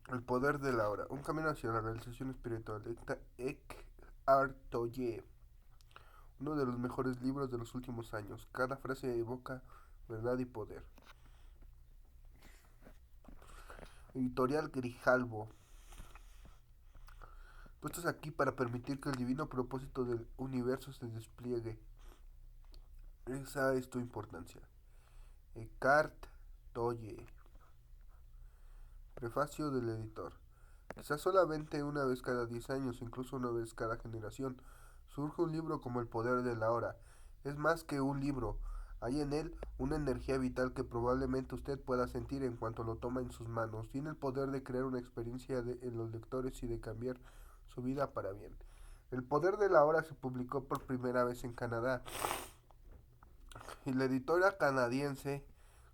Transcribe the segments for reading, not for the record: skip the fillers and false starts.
El poder de la hora, un camino hacia la realización espiritual de Eckhart Tolle, uno de los mejores libros de los últimos años. Cada frase evoca verdad y poder. Editorial Grijalbo. Tú estás aquí para permitir que el divino propósito del universo se despliegue. Esa es tu importancia. Eckhart Tolle. Prefacio del editor. Quizás solamente una vez cada 10 años, incluso una vez cada generación, surge un libro como El poder de la hora. Es más que un libro. Hay en él una energía vital que probablemente usted pueda sentir en cuanto lo toma en sus manos. Tiene el poder de crear una experiencia en los lectores y de cambiar su vida para bien. El poder de la hora se publicó por primera vez en Canadá y la editora canadiense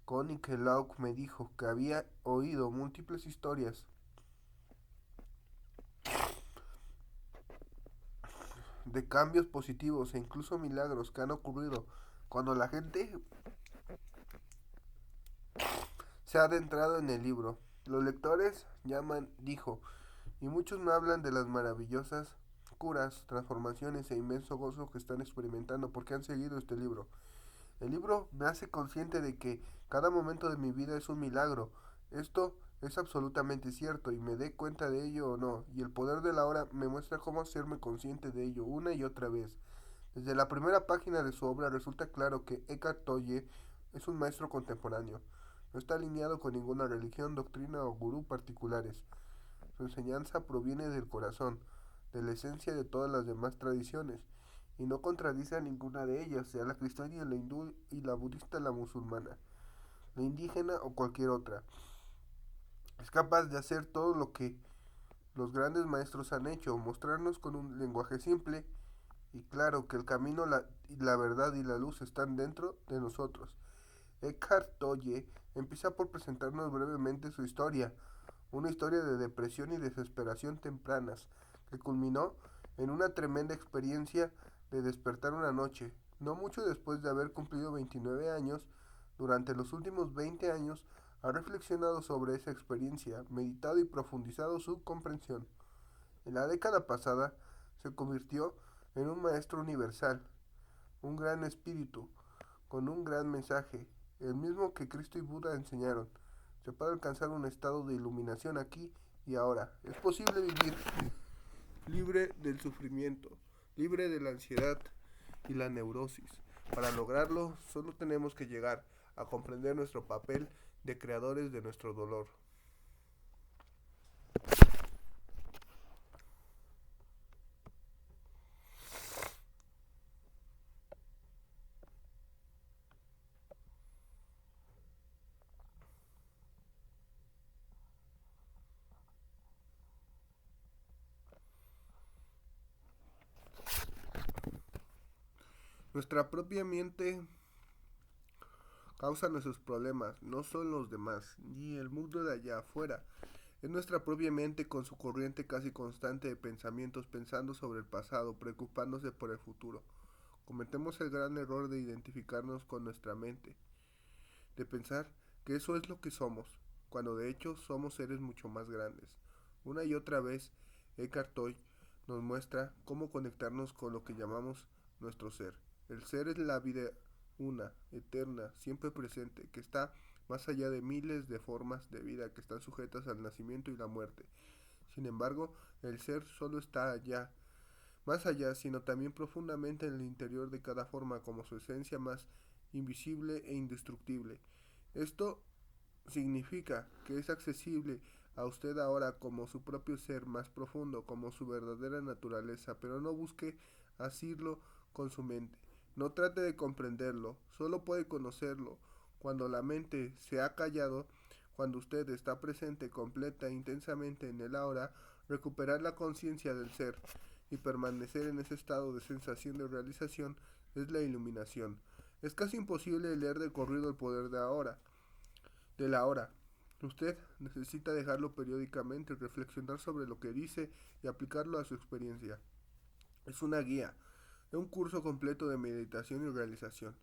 Connie Kellogg me dijo que había oído múltiples historias de cambios positivos e incluso milagros que han ocurrido cuando la gente se ha adentrado en el libro. Los lectores llaman, dijo, y muchos me hablan de las maravillosas curas, transformaciones e inmenso gozo que están experimentando porque han seguido este libro. El libro me hace consciente de que cada momento de mi vida es un milagro. Esto es absolutamente cierto y me dé cuenta de ello o no, y el poder de la hora me muestra cómo hacerme consciente de ello una y otra vez. Desde la primera página de su obra resulta claro que Eckhart Tolle es un maestro contemporáneo. No está alineado con ninguna religión, doctrina o gurú particulares. Su enseñanza proviene del corazón, de la esencia de todas las demás tradiciones, y no contradice a ninguna de ellas, sea la cristiana, la hindú y la budista, la musulmana, la indígena o cualquier otra. Es capaz de hacer todo lo que los grandes maestros han hecho, mostrarnos con un lenguaje simple y claro que el camino, la verdad y la luz están dentro de nosotros. Eckhart Tolle empieza por presentarnos brevemente su historia, una historia de depresión y desesperación tempranas, que culminó en una tremenda experiencia de despertar una noche, no mucho después de haber cumplido 29 años. Durante los últimos 20 años ha reflexionado sobre esa experiencia, meditado y profundizado su comprensión. En la década pasada se convirtió en un maestro universal, un gran espíritu, con un gran mensaje, el mismo que Cristo y Buda enseñaron. Se puede alcanzar un estado de iluminación aquí y ahora. Es posible vivir libre del sufrimiento, libre de la ansiedad y la neurosis. Para lograrlo, solo tenemos que llegar a comprender nuestro papel de creadores de nuestro dolor. Nuestra propia mente causa nuestros problemas, no son los demás, ni el mundo de allá afuera. Es nuestra propia mente con su corriente casi constante de pensamientos pensando sobre el pasado, preocupándose por el futuro. Cometemos el gran error de identificarnos con nuestra mente, de pensar que eso es lo que somos, cuando de hecho somos seres mucho más grandes. Una y otra vez, Eckhart Tolle nos muestra cómo conectarnos con lo que llamamos nuestro ser. El ser es la vida una, eterna, siempre presente, que está más allá de miles de formas de vida que están sujetas al nacimiento y la muerte. Sin embargo, el ser solo está allá, más allá, sino también profundamente en el interior de cada forma como su esencia más invisible e indestructible. Esto significa que es accesible a usted ahora como su propio ser más profundo, como su verdadera naturaleza, pero no busque asirlo con su mente. No trate de comprenderlo, solo puede conocerlo. Cuando la mente se ha callado, cuando usted está presente completa e intensamente en el ahora, recuperar la conciencia del ser y permanecer en ese estado de sensación de realización es la iluminación. Es casi imposible leer de corrido el poder de la hora. Usted necesita dejarlo periódicamente, reflexionar sobre lo que dice y aplicarlo a su experiencia. Es una guía, es un curso completo de meditación y realización.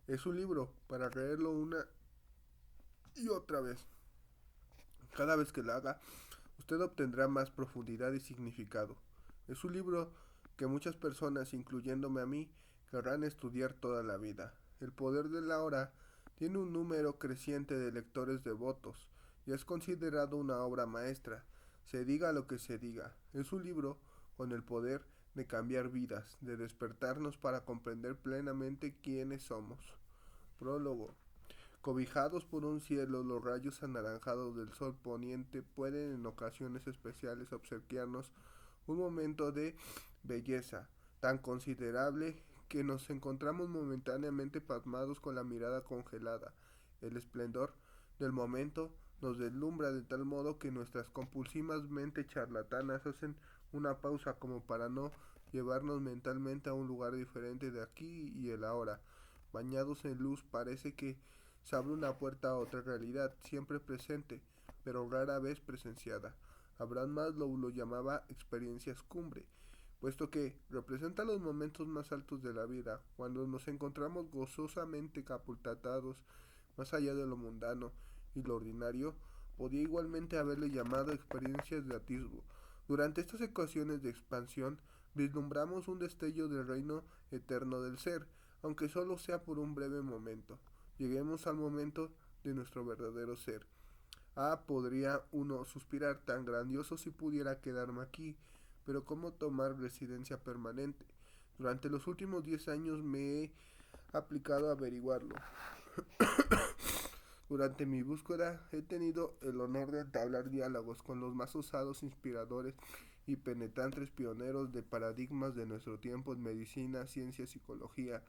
Es un libro para leerlo una y otra vez. Cada vez que lo haga, usted obtendrá más profundidad y significado. Es un libro que muchas personas, incluyéndome a mí, querrán estudiar toda la vida. El poder de la hora tiene un número creciente de lectores devotos y es considerado una obra maestra. Se diga lo que se diga, es un libro con el poder de cambiar vidas, de despertarnos para comprender plenamente quiénes somos. Prólogo. Cobijados por un cielo, los rayos anaranjados del sol poniente pueden en ocasiones especiales obsequiarnos un momento de belleza tan considerable que nos encontramos momentáneamente pasmados con la mirada congelada. El esplendor del momento nos deslumbra de tal modo que nuestras compulsivas mentes charlatanas hacen una pausa como para no llevarnos mentalmente a un lugar diferente de aquí y el ahora. Bañados en luz parece que se abre una puerta a otra realidad, siempre presente, pero rara vez presenciada. Abraham Maslow lo llamaba experiencias cumbre, puesto que representa los momentos más altos de la vida, cuando nos encontramos gozosamente catapultados más allá de lo mundano y lo ordinario. Podía igualmente haberle llamado experiencias de atisbo. Durante estas ecuaciones de expansión vislumbramos un destello del reino eterno del ser, aunque solo sea por un breve momento. Lleguemos al momento de nuestro verdadero ser. Ah, podría uno suspirar tan grandioso si pudiera quedarme aquí, pero ¿cómo tomar residencia permanente? Durante los últimos 10 años me he aplicado a averiguarlo. Durante mi búsqueda he tenido el honor de entablar diálogos con los más osados, inspiradores y penetrantes pioneros de paradigmas de nuestro tiempo en medicina, ciencia, psicología,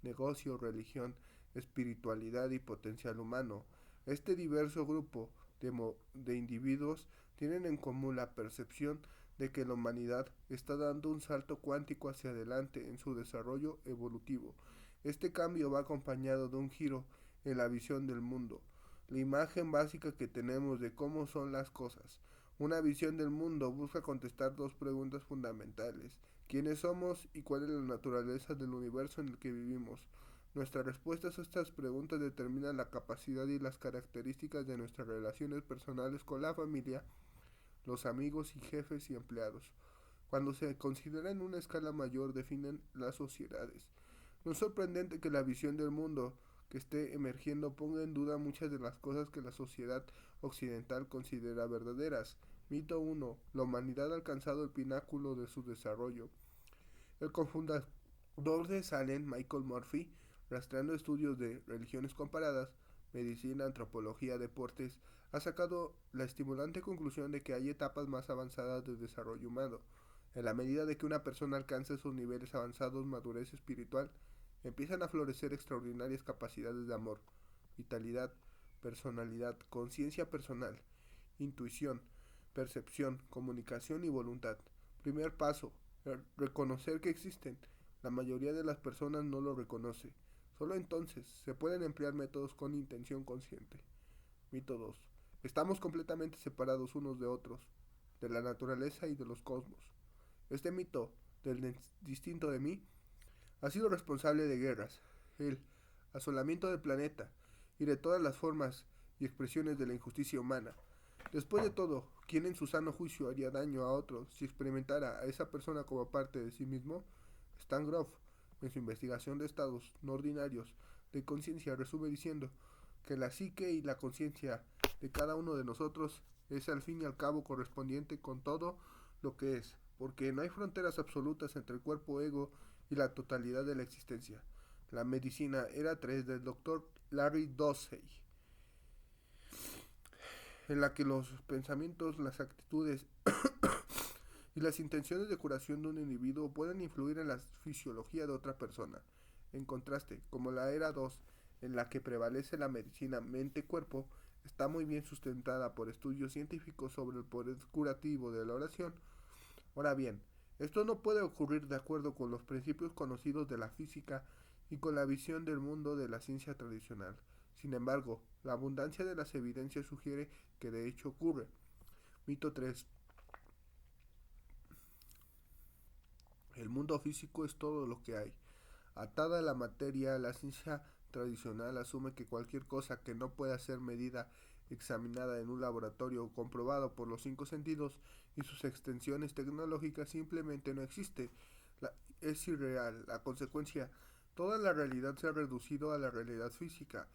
negocio, religión, espiritualidad y potencial humano. Este diverso grupo de individuos tienen en común la percepción de que la humanidad está dando un salto cuántico hacia adelante en su desarrollo evolutivo. Este cambio va acompañado de un giro en la visión del mundo, la imagen básica que tenemos de cómo son las cosas. Una visión del mundo busca contestar dos preguntas fundamentales: ¿quiénes somos y cuál es la naturaleza del universo en el que vivimos? Nuestras respuestas a estas preguntas determinan la capacidad y las características de nuestras relaciones personales con la familia, los amigos y jefes y empleados. Cuando se considera en una escala mayor, definen las sociedades. No es sorprendente que la visión del mundo que esté emergiendo ponga en duda muchas de las cosas que la sociedad occidental considera verdaderas. Mito 1. La humanidad ha alcanzado el pináculo de su desarrollo. El cofundador de Salem, Michael Murphy, rastreando estudios de religiones comparadas, medicina, antropología, deportes, ha sacado la estimulante conclusión de que hay etapas más avanzadas del desarrollo humano. En la medida de que una persona alcanza esos niveles avanzados de madurez espiritual, empiezan a florecer extraordinarias capacidades de amor, vitalidad, personalidad, conciencia personal, intuición, percepción, comunicación y voluntad. Primer paso: reconocer que existen. La mayoría de las personas no lo reconoce. Solo entonces se pueden emplear métodos con intención consciente. Mito 2. Estamos completamente separados unos de otros, de la naturaleza y de los cosmos. Este mito del distinto de mí ha sido responsable de guerras, el asolamiento del planeta y de todas las formas y expresiones de la injusticia humana. Después de todo, ¿quién en su sano juicio haría daño a otro si experimentara a esa persona como parte de sí mismo? Stan Grof, en su investigación de estados no ordinarios de conciencia, resume diciendo que la psique y la conciencia de cada uno de nosotros es al fin y al cabo correspondiente con todo lo que es, porque no hay fronteras absolutas entre el cuerpo ego y la totalidad de la existencia. La medicina era 3 del doctor Larry Dossey, en la que los pensamientos, las actitudes y las intenciones de curación de un individuo pueden influir en la fisiología de otra persona. En contraste, como la era 2, en la que prevalece la medicina mente-cuerpo, está muy bien sustentada por estudios científicos sobre el poder curativo de la oración. Ahora bien, esto no puede ocurrir de acuerdo con los principios conocidos de la física y con la visión del mundo de la ciencia tradicional. Sin embargo, la abundancia de las evidencias sugiere que de hecho ocurre. Mito 3. El mundo físico es todo lo que hay. Atada a la materia, la ciencia tradicional asume que cualquier cosa que no pueda ser medida examinada en un laboratorio o comprobado por los 5 sentidos y sus extensiones tecnológicas simplemente no existe. Es irreal. La consecuencia, toda la realidad se ha reducido a la realidad física.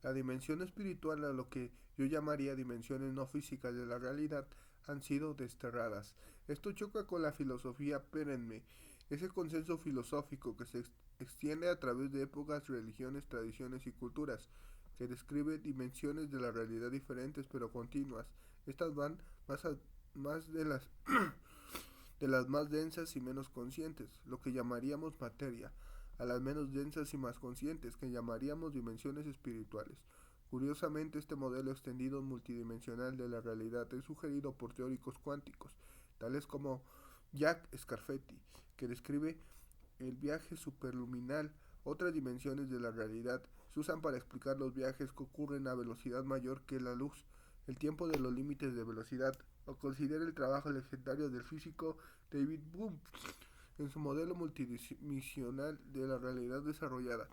La dimensión espiritual, a lo que yo llamaría dimensiones no físicas de la realidad, han sido desterradas. Esto choca con la filosofía perenne, ese consenso filosófico que se extiende a través de épocas, religiones, tradiciones y culturas, que describe dimensiones de la realidad diferentes pero continuas. Estas van más de las más densas y menos conscientes, lo que llamaríamos materia, a las menos densas y más conscientes, que llamaríamos dimensiones espirituales. Curiosamente, este modelo extendido multidimensional de la realidad es sugerido por teóricos cuánticos, tales como Jack Scarfetti, que describe el viaje superluminal. Otras dimensiones de la realidad se usan para explicar los viajes que ocurren a velocidad mayor que la luz, el tiempo de los límites de velocidad, o considera el trabajo legendario del físico David Bohm en su modelo multidimensional de la realidad desarrollada.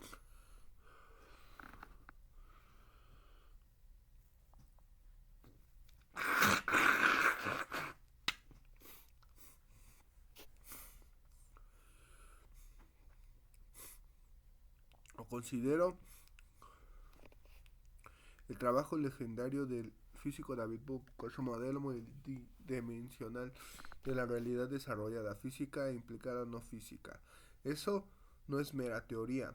O considero el trabajo legendario del físico David Bohm con su modelo multidimensional de la realidad desarrollada, física e implicada no física. Eso no es mera teoría.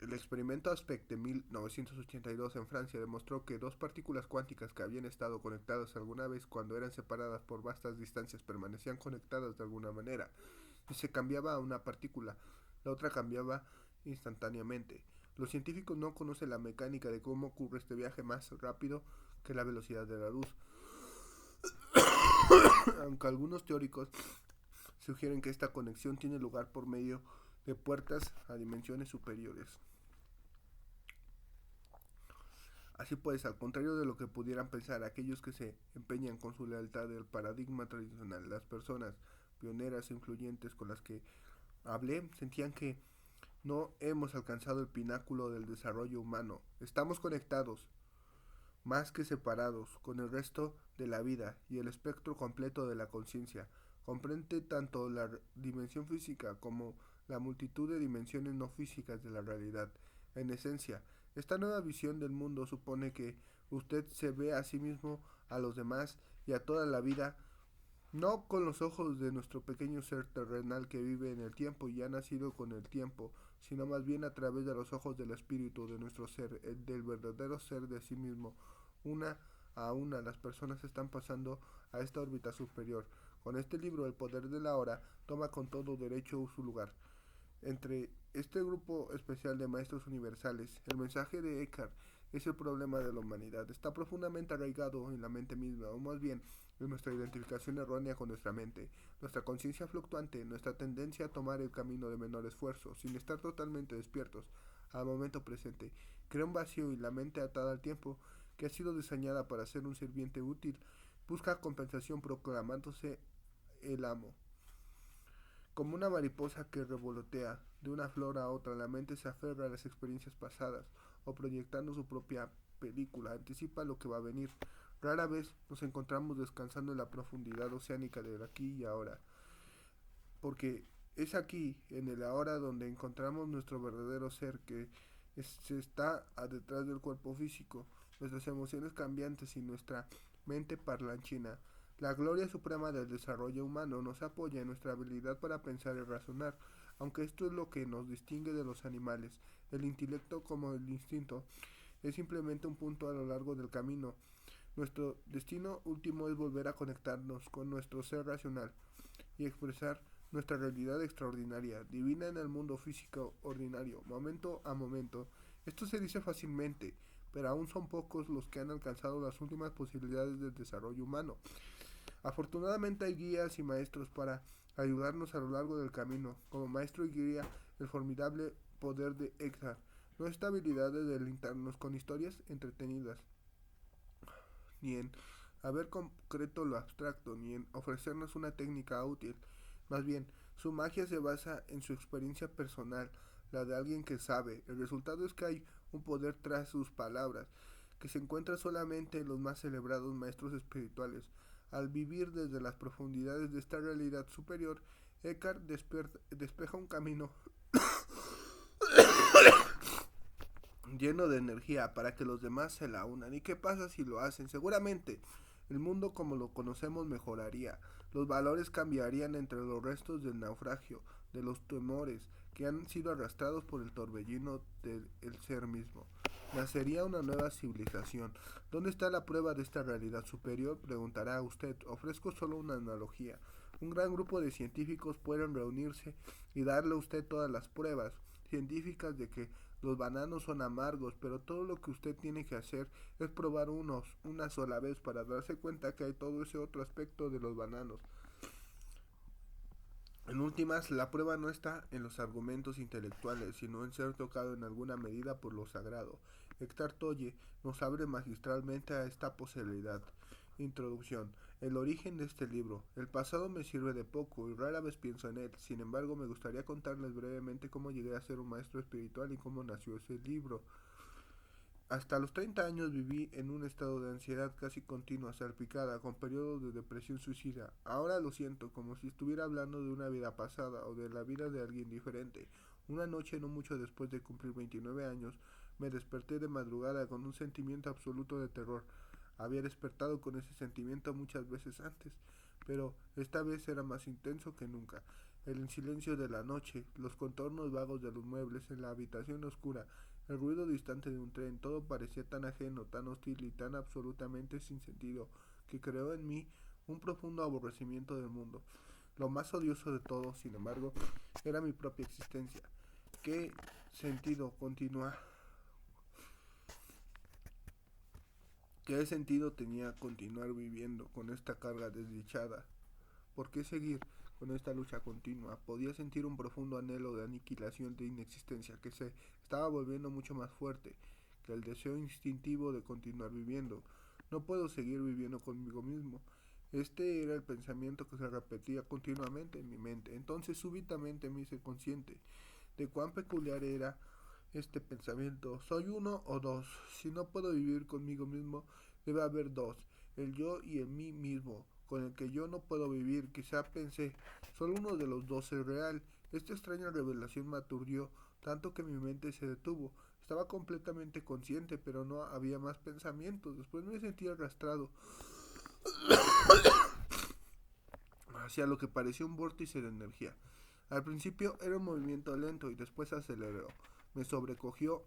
El experimento Aspect de 1982 en Francia demostró que dos partículas cuánticas que habían estado conectadas alguna vez cuando eran separadas por vastas distancias permanecían conectadas de alguna manera. Si se cambiaba a una partícula, la otra cambiaba instantáneamente. Los científicos no conocen la mecánica de cómo ocurre este viaje más rápido que la velocidad de la luz, aunque algunos teóricos sugieren que esta conexión tiene lugar por medio de puertas a dimensiones superiores. Así pues, al contrario de lo que pudieran pensar aquellos que se empeñan con su lealtad del paradigma tradicional, las personas pioneras e influyentes con las que hablé sentían que no hemos alcanzado el pináculo del desarrollo humano. Estamos conectados, más que separados, con el resto de la vida y el espectro completo de la conciencia. Comprende tanto la dimensión física como la multitud de dimensiones no físicas de la realidad. En esencia, esta nueva visión del mundo supone que usted se ve a sí mismo, a los demás y a toda la vida, no con los ojos de nuestro pequeño ser terrenal que vive en el tiempo y ha nacido con el tiempo, sino más bien a través de los ojos del espíritu de nuestro ser, del verdadero ser de sí mismo. Una a una las personas están pasando a esta órbita superior. Con este libro, El poder de la hora toma con todo derecho su lugar. Entre este grupo especial de maestros universales, el mensaje de Eckhart es el problema de la humanidad. Está profundamente arraigado en la mente misma, o más bien en nuestra identificación errónea con nuestra mente, nuestra conciencia fluctuante, nuestra tendencia a tomar el camino de menor esfuerzo, sin estar totalmente despiertos al momento presente. Crea un vacío y la mente atada al tiempo, que ha sido diseñada para ser un sirviente útil, busca compensación proclamándose el amo. Como una mariposa que revolotea de una flor a otra, la mente se aferra a las experiencias pasadas o proyectando su propia película, anticipa lo que va a venir. Rara vez nos encontramos descansando en la profundidad oceánica del aquí y ahora, porque es aquí, en el ahora, donde encontramos nuestro verdadero ser que se está detrás del cuerpo físico, nuestras emociones cambiantes y nuestra mente parlanchina. La gloria suprema del desarrollo humano nos apoya en nuestra habilidad para pensar y razonar, aunque esto es lo que nos distingue de los animales. El intelecto, como el instinto, es simplemente un punto a lo largo del camino. Nuestro destino último es volver a conectarnos con nuestro ser racional y expresar nuestra realidad extraordinaria, divina en el mundo físico ordinario, momento a momento. Esto se dice fácilmente, pero aún son pocos los que han alcanzado las últimas posibilidades del desarrollo humano. Afortunadamente hay guías y maestros para ayudarnos a lo largo del camino. Como maestro y guía, el formidable poder de Eckhart. Nuestra habilidad de deleitarnos con historias entretenidas, ni en haber concreto lo abstracto, ni en ofrecernos una técnica útil. Más bien, su magia se basa en su experiencia personal, la de alguien que sabe. El resultado es que hay un poder tras sus palabras, que se encuentra solamente en los más celebrados maestros espirituales. Al vivir desde las profundidades de esta realidad superior, Eckhart despeja un camino lleno de energía para que los demás se la unan. ¿Y qué pasa si lo hacen? Seguramente el mundo como lo conocemos mejoraría. Los valores cambiarían entre los restos del naufragio, de los temores que han sido arrastrados por el torbellino del ser mismo. Nacería una nueva civilización. ¿Dónde está la prueba de esta realidad superior? Preguntará usted. Ofrezco solo una analogía. Un gran grupo de científicos pueden reunirse y darle a usted todas las pruebas científicas de que los bananos son amargos, pero todo lo que usted tiene que hacer es probar unos una sola vez para darse cuenta que hay todo ese otro aspecto de los bananos. En últimas, la prueba no está en los argumentos intelectuales, sino en ser tocado en alguna medida por lo sagrado. Héctor Tolle nos abre magistralmente a esta posibilidad. Introducción. El origen de este libro. El pasado me sirve de poco y rara vez pienso en él. Sin embargo, me gustaría contarles brevemente cómo llegué a ser un maestro espiritual y cómo nació ese libro. Hasta los 30 años viví en un estado de ansiedad casi continua, salpicada, con periodos de depresión suicida. Ahora lo siento como si estuviera hablando de una vida pasada o de la vida de alguien diferente. Una noche, no mucho después de cumplir 29 años, me desperté de madrugada con un sentimiento absoluto de terror. Había despertado con ese sentimiento muchas veces antes, pero esta vez era más intenso que nunca. El silencio de la noche, los contornos vagos de los muebles en la habitación oscura, el ruido distante de un tren, todo parecía tan ajeno, tan hostil y tan absolutamente sin sentido, que creó en mí un profundo aborrecimiento del mundo. Lo más odioso de todo, sin embargo, era mi propia existencia. ¿Qué sentido continúa? ¿Qué sentido tenía continuar viviendo con esta carga desdichada? ¿Por qué seguir con esta lucha continua? Podía sentir un profundo anhelo de aniquilación, de inexistencia, que se estaba volviendo mucho más fuerte que el deseo instintivo de continuar viviendo. No puedo seguir viviendo conmigo mismo. Este era el pensamiento que se repetía continuamente en mi mente. Entonces súbitamente me hice consciente de cuán peculiar era este pensamiento. ¿Soy uno o dos? Si no puedo vivir conmigo mismo, debe haber dos, el yo y el mí mismo, con el que yo no puedo vivir. Quizá pensé, solo uno de los dos es real. Esta extraña revelación me aturdió tanto que mi mente se detuvo. Estaba completamente consciente, pero no había más pensamientos. Después me sentí arrastrado hacia lo que parecía un vórtice de energía. Al principio era un movimiento lento y después aceleró. Me sobrecogió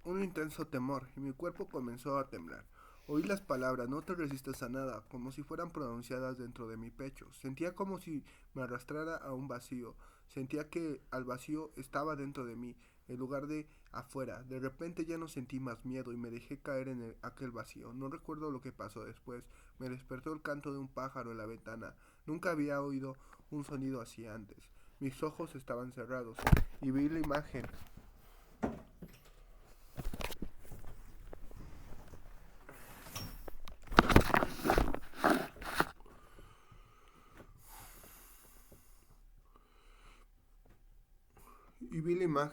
un intenso temor y mi cuerpo comenzó a temblar. Oí las palabras, no te resistas a nada, como si fueran pronunciadas dentro de mi pecho. Sentía como si me arrastrara a un vacío. Sentía que al vacío estaba dentro de mí, en lugar de afuera. De repente ya no sentí más miedo y me dejé caer en aquel vacío. No recuerdo lo que pasó después. Me despertó el canto de un pájaro en la ventana. Nunca había oído un sonido así antes. Mis ojos estaban cerrados y vi la imagen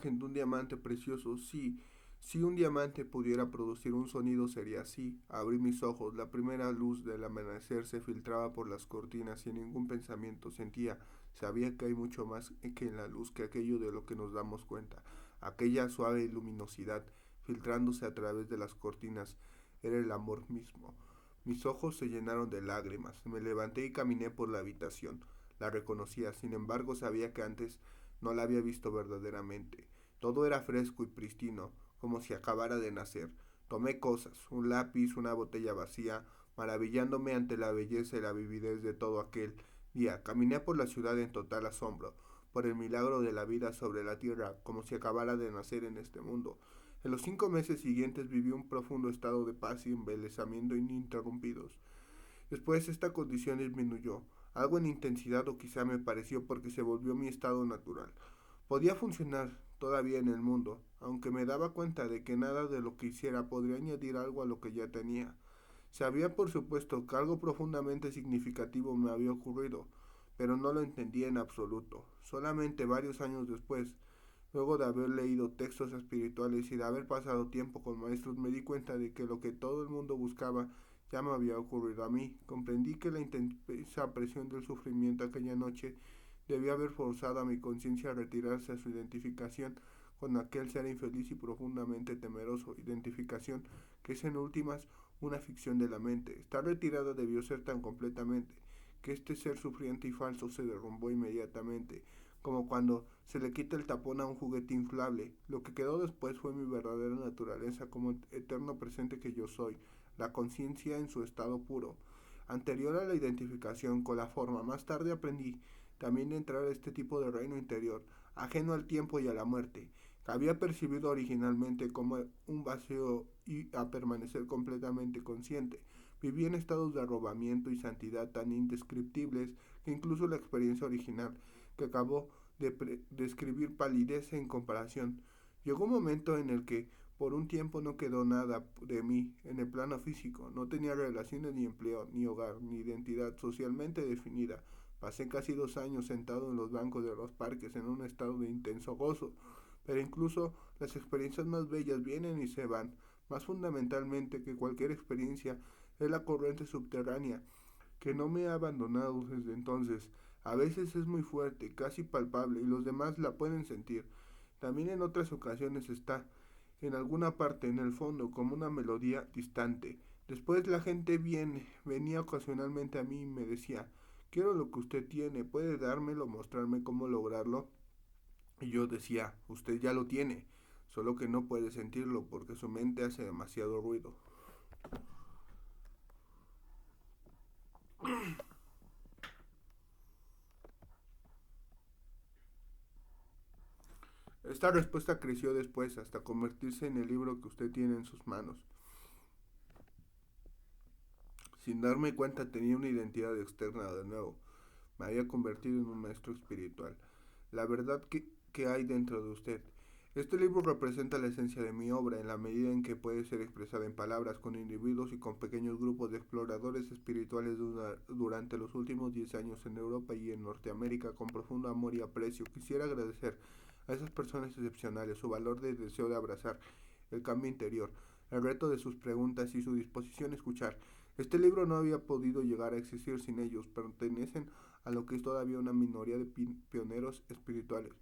de un diamante precioso. Sí, si un diamante pudiera producir un sonido sería así. Abrí mis ojos. La primera luz del amanecer se filtraba por las cortinas sin ningún pensamiento. Sabía que hay mucho más que en la luz, que aquello de lo que nos damos cuenta. Aquella suave luminosidad filtrándose a través de las cortinas era el amor mismo. Mis ojos se llenaron de lágrimas. Me levanté y caminé por la habitación. La reconocía, sin embargo sabía que antes no la había visto verdaderamente. Todo era fresco y pristino, como si acabara de nacer. Tomé cosas, un lápiz, una botella vacía, maravillándome ante la belleza y la vividez de todo aquel día. Caminé por la ciudad en total asombro, por el milagro de la vida sobre la tierra, como si acabara de nacer en este mundo. En los 5 meses siguientes viví un profundo estado de paz y embelezamiento ininterrumpidos. Después esta condición disminuyó, algo en intensidad o quizá me pareció porque se volvió mi estado natural. Podía funcionar todavía en el mundo, aunque me daba cuenta de que nada de lo que hiciera podría añadir algo a lo que ya tenía. Sabía, por supuesto, que algo profundamente significativo me había ocurrido, pero no lo entendía en absoluto. Solamente varios años después, luego de haber leído textos espirituales y de haber pasado tiempo con maestros, me di cuenta de que lo que todo el mundo buscaba ya me había ocurrido a mí. Comprendí que la intensa presión del sufrimiento aquella noche debía haber forzado a mi conciencia a retirarse a su identificación con aquel ser infeliz y profundamente temeroso, identificación que es en últimas una ficción de la mente. Estar retirado debió ser tan completamente que este ser sufriente y falso se derrumbó inmediatamente, como cuando se le quita el tapón a un juguete inflable. Lo que quedó después fue mi verdadera naturaleza como eterno presente que yo soy, la conciencia en su estado puro, anterior a la identificación con la forma. Más tarde aprendí también a entrar a este tipo de reino interior, ajeno al tiempo y a la muerte, que había percibido originalmente como un vacío y a permanecer completamente consciente. Viví en estados de arrobamiento y santidad tan indescriptibles que incluso la experiencia original, que acabó de describir palidez en comparación. Llegó un momento en el que por un tiempo no quedó nada de mí en el plano físico. No tenía relaciones ni empleo, ni hogar, ni identidad socialmente definida. Pasé casi 2 años sentado en los bancos de los parques en un estado de intenso gozo. Pero incluso las experiencias más bellas vienen y se van. Más fundamentalmente que cualquier experiencia es la corriente subterránea que no me ha abandonado desde entonces. A veces es muy fuerte, casi palpable, y los demás la pueden sentir. También en otras ocasiones está, en alguna parte, en el fondo, como una melodía distante. Después la gente venía ocasionalmente a mí y me decía, quiero lo que usted tiene, puede dármelo, mostrarme cómo lograrlo. Y yo decía, usted ya lo tiene, solo que no puede sentirlo porque su mente hace demasiado ruido. Esta respuesta creció después hasta convertirse en el libro que usted tiene en sus manos. Sin darme cuenta tenía una identidad externa de nuevo. Me había convertido en un maestro espiritual. La verdad que hay dentro de usted. Este libro representa la esencia de mi obra en la medida en que puede ser expresada en palabras con individuos y con pequeños grupos de exploradores espirituales durante los últimos 10 años en Europa y en Norteamérica con profundo amor y aprecio. Quisiera agradecer a esas personas excepcionales su valor de deseo de abrazar el cambio interior, el reto de sus preguntas y su disposición a escuchar. Este libro no había podido llegar a existir sin ellos. Pertenecen a lo que es todavía una minoría de pioneros espirituales,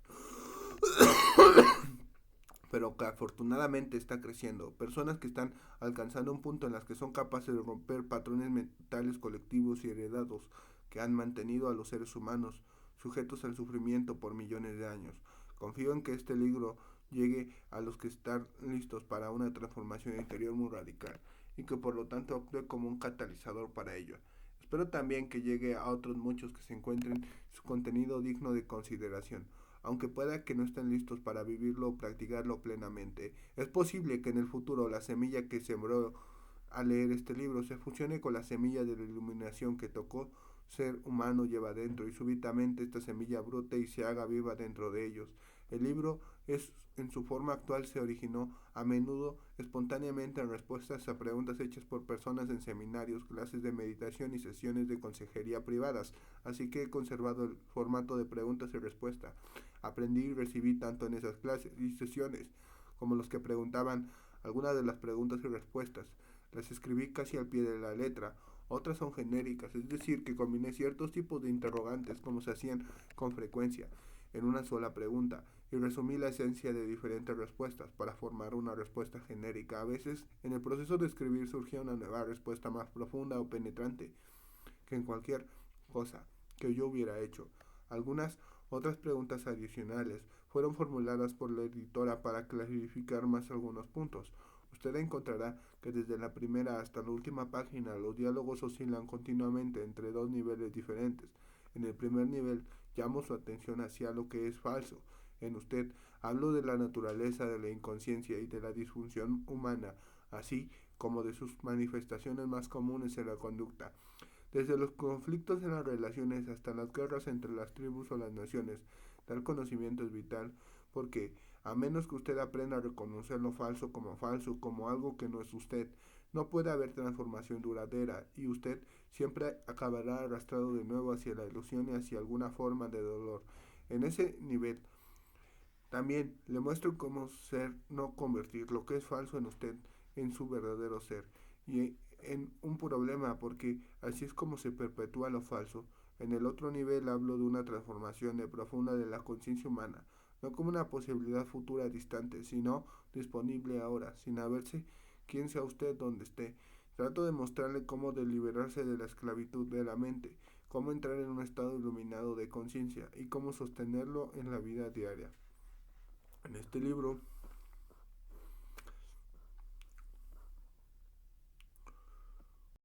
pero que afortunadamente está creciendo. Personas que están alcanzando un punto en las que son capaces de romper patrones mentales colectivos y heredados que han mantenido a los seres humanos sujetos al sufrimiento por millones de años. Confío en que este libro llegue a los que están listos para una transformación interior muy radical y que por lo tanto actúe como un catalizador para ello. Espero también que llegue a otros muchos que se encuentren su contenido digno de consideración, aunque pueda que no estén listos para vivirlo o practicarlo plenamente. Es posible que en el futuro la semilla que sembró al leer este libro se fusione con la semilla de la iluminación que tocó ser humano lleva dentro y súbitamente esta semilla brote y se haga viva dentro de ellos. El libro es en su forma actual se originó a menudo espontáneamente en respuestas a preguntas hechas por personas en seminarios, clases de meditación y sesiones de consejería privadas, así que he conservado el formato de preguntas y respuestas. Aprendí y recibí tanto en esas clases y sesiones como los que preguntaban algunas de las preguntas y respuestas. Las escribí casi al pie de la letra. Otras son genéricas, es decir, que combiné ciertos tipos de interrogantes como se hacían con frecuencia en una sola pregunta y resumí la esencia de diferentes respuestas para formar una respuesta genérica. A veces, en el proceso de escribir surgía una nueva respuesta más profunda o penetrante que en cualquier cosa que yo hubiera hecho. Algunas otras preguntas adicionales fueron formuladas por la editora para clarificar más algunos puntos. Usted encontrará que desde la primera hasta la última página los diálogos oscilan continuamente entre dos niveles diferentes. En el primer nivel llamo su atención hacia lo que es falso. En usted hablo de la naturaleza de la inconsciencia y de la disfunción humana, así como de sus manifestaciones más comunes en la conducta. Desde los conflictos en las relaciones hasta las guerras entre las tribus o las naciones, tal conocimiento es vital porque a menos que usted aprenda a reconocer lo falso, como algo que no es usted, No puede haber transformación duradera y usted siempre acabará arrastrado de nuevo hacia la ilusión y hacia alguna forma de dolor. En ese nivel, también le muestro cómo ser, no convertir lo que es falso en usted en su verdadero ser. Y en un problema, porque así es como se perpetúa lo falso. En el otro nivel hablo de una transformación de profunda de la conciencia humana, no como una posibilidad futura distante, sino disponible ahora, sin haberse quién sea usted donde esté. Trato de mostrarle cómo de liberarse de la esclavitud de la mente, cómo entrar en un estado iluminado de conciencia y cómo sostenerlo en la vida diaria. En este libro